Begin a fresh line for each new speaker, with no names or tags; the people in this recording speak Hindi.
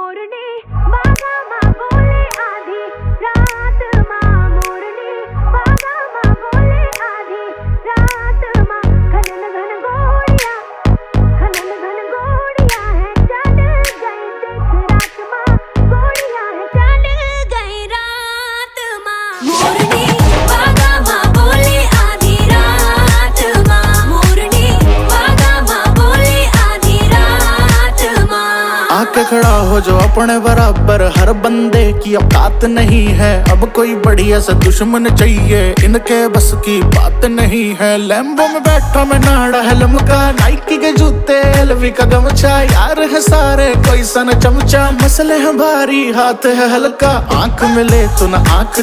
मोरनी बागा माँ बोले आधी रात माँ मोरनी बागा माँ बोले आधी रात माँ घन घन गोड़िया है चढ़ गई देख रात माँ गोड़िया है चढ़ गई रात माँ मोरनी बागा माँ बोले आधी रात माँ मोरनी बागा माँ बोले आधी रात माँ।
आके खड़ा हो जो अपने बराबर, हर बंदे की औकात नहीं है। अब कोई बढ़िया सा दुश्मन चाहिए, इनके बस की बात नहीं है। लैम्बो में बैठा मैं नाड़ा है लमका, नाइकी के जूते एलवी का गमछा। यार है सारे कोई सन चमचा, मसले हैं भारी हाथ है हल्का। आंख मिले तो ना आंख